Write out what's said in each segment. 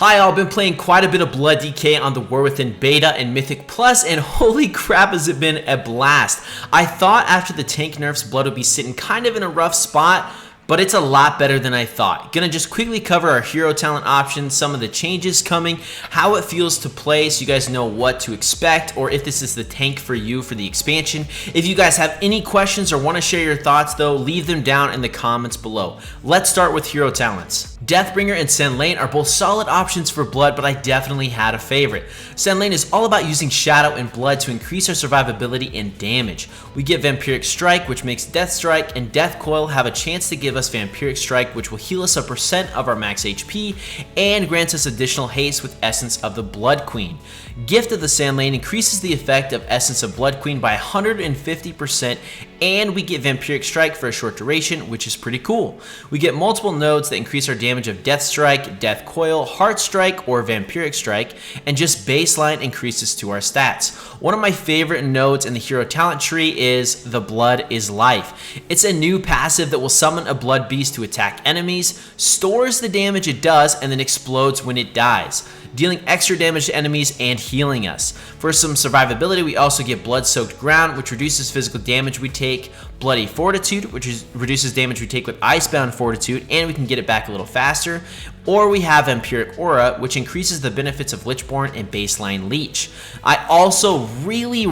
Hi all, been playing quite a bit of Blood DK on the War Within Beta and Mythic Plus, and holy crap has it been a blast. I thought after the tank nerfs, Blood would be sitting kind of in a rough spot, but it's a lot better than I thought. Gonna just quickly cover our hero talent options, some of the changes coming, how it feels to play so you guys know what to expect, or if this is the tank for you for the expansion. If you guys have any questions or want to share your thoughts though, leave them down in the comments below. Let's start with hero talents. Deathbringer and Sen Lane are both solid options for Blood, but I definitely had a favorite. Sen Lane is all about using Shadow and Blood to increase our survivability and damage. We get Vampiric Strike, which makes Death Strike and Death Coil have a chance to give us Vampiric Strike, which will heal us a % of our max HP and grants us additional haste with Essence of the Blood Queen. Gift of the Sen Lane increases the effect of Essence of Blood Queen by 150%, and we get Vampiric Strike for a short duration, which is pretty cool. We get multiple nodes that increase our damage of Death Strike, Death Coil, Heart Strike, or Vampiric Strike, and just baseline increases to our stats. One of my favorite nodes in the hero talent tree is the Blood is Life. It's a new passive that will summon a blood beast to attack enemies, stores the damage it does, and then explodes when it dies, dealing extra damage to enemies and healing us. For some survivability, we also get Blood-Soaked Ground, which reduces physical damage we take, Bloody Fortitude, which reduces damage we take with Icebound Fortitude, and we can get it back a little faster. Or we have Vampiric Aura, which increases the benefits of Lichborn and baseline Leech. I also really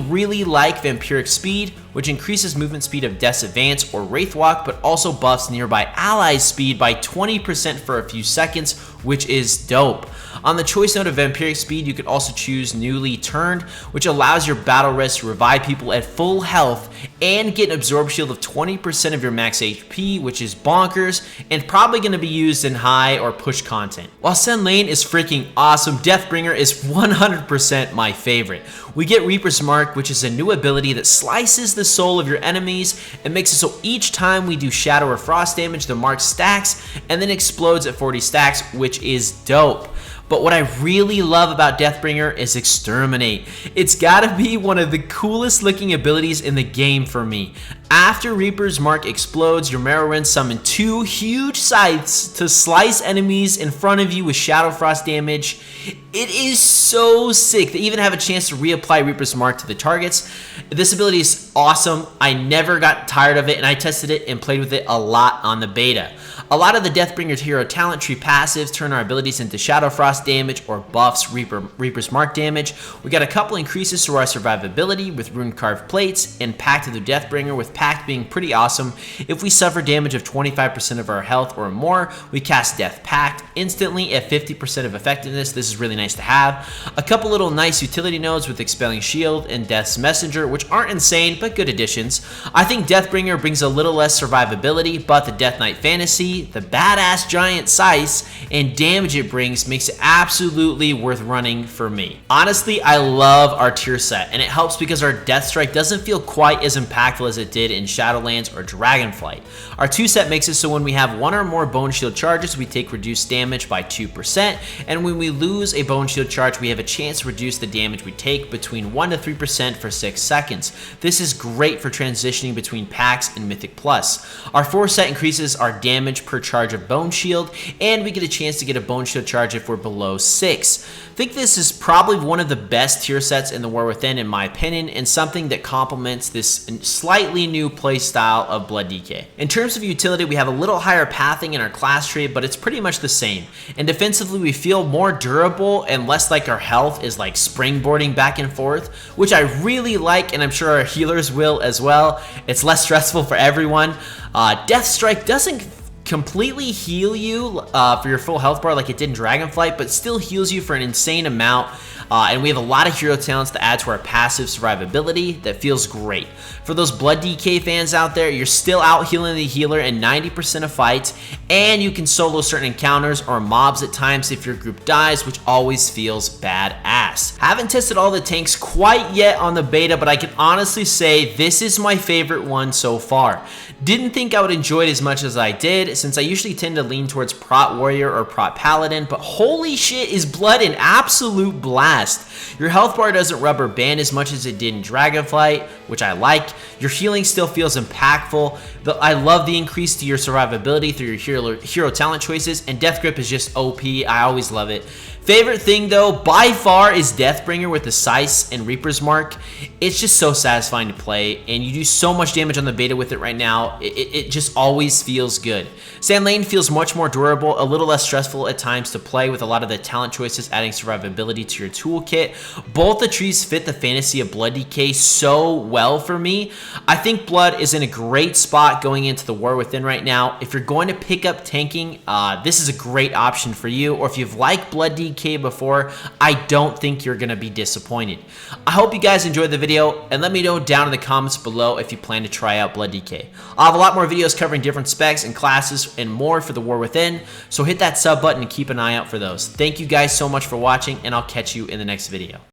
like Vampiric Speed, which increases movement speed of Death's Advance or Wraithwalk, but also buffs nearby allies' speed by 20% for a few seconds, which is dope. On the choice note of Vampiric Speed, you can also choose Newly Turned, which allows your Battle Rest to revive people at full health and get an Absorb Shield of 20% of your max HP, which is bonkers, and probably going to be used in high or push content. While Sen Lane is freaking awesome, Deathbringer is 100% my favorite. We get Reaper's Mark, which is a new ability that slices the soul of your enemies and makes it so each time we do Shadow or Frost damage, the mark stacks and then explodes at 40 stacks, which is dope. But what I really love about Deathbringer is Exterminate. It's gotta be one of the coolest looking abilities in the game for me. After Reaper's Mark explodes, your Merowyn summon 2 huge scythes to slice enemies in front of you with Shadow Frost damage. It is so sick. They even have a chance to reapply Reaper's Mark to the targets. This ability is awesome. I never got tired of it, and I tested it and played with it a lot on the beta. A lot of the Deathbringer hero talent tree passives turn our abilities into Shadow Frost damage or buffs Reaper's Mark damage. We got a couple increases to our survivability with Rune Carved Plates and Pact of the Deathbringer, with Pact being pretty awesome. If we suffer damage of 25% of our health or more, we cast Death Pact instantly at 50% of effectiveness. This is really nice to have. A couple little nice utility nodes with Expelling Shield and Death's Messenger, which aren't insane, but good additions. I think Deathbringer brings a little less survivability, but the Death Knight Fantasy, the badass giant size, and damage it brings makes it absolutely worth running for me. Honestly, I love our tier set, and it helps because our Death Strike doesn't feel quite as impactful as it did in Shadowlands or Dragonflight. Our 2 set makes it so when we have 1 or more Bone Shield charges, we take reduced damage by 2%, and when we lose a Bone Shield charge, we have a chance to reduce the damage we take between 1 to 3% for 6 seconds. This is great for transitioning between packs and Mythic Plus. Our 4 set increases our damage per charge of Bone Shield, and we get a chance to get a Bone Shield charge if we're below 6. I think this is probably one of the best tier sets in the War Within, in my opinion, and something that complements this slightly new play style of Blood DK. In terms of utility, we have a little higher pathing in our class tree, but it's pretty much the same. And defensively, we feel more durable and less like our health is like springboarding back and forth, which I really like, and I'm sure our healers will as well. It's less stressful for everyone. Death Strike doesn't completely heal you for your full health bar like it did in Dragonflight, but still heals you for an insane amount. And we have a lot of hero talents to add to our passive survivability that feels great. For those Blood DK fans out there, you're still out healing the healer in 90% of fights, and you can solo certain encounters or mobs at times if your group dies, which always feels badass. Haven't tested all the tanks quite yet on the beta, but I can honestly say this is my favorite one so far. Didn't think I would enjoy it as much as I did, since I usually tend to lean towards Prot Warrior or Prot Paladin, but holy shit is Blood an absolute blast. Your health bar doesn't rubber band as much as it did in Dragonflight, which I like. Your healing still feels impactful. I love the increase to your survivability through your hero talent choices, and Death Grip is just OP. I always love it. Favorite thing though, by far, is Deathbringer with the Sice and Reaper's Mark. It's just so satisfying to play, and you do so much damage on the beta with it right now. It just always feels good. Sand Lane feels much more durable, a little less stressful at times to play with a lot of the talent choices adding survivability to your toolkit. Both the trees fit the fantasy of Blood DK so well for me. I think Blood is in a great spot going into the War Within right now. If you're going to pick up tanking, this is a great option for you, or if you've liked Blood DK before, I don't think you're going to be disappointed. I hope you guys enjoyed the video, and let me know down in the comments below if you plan to try out Blood DK. I'll have a lot more videos covering different specs and classes and more for the War Within, so hit that sub button and keep an eye out for those. Thank you guys so much for watching, and I'll catch you in the next video.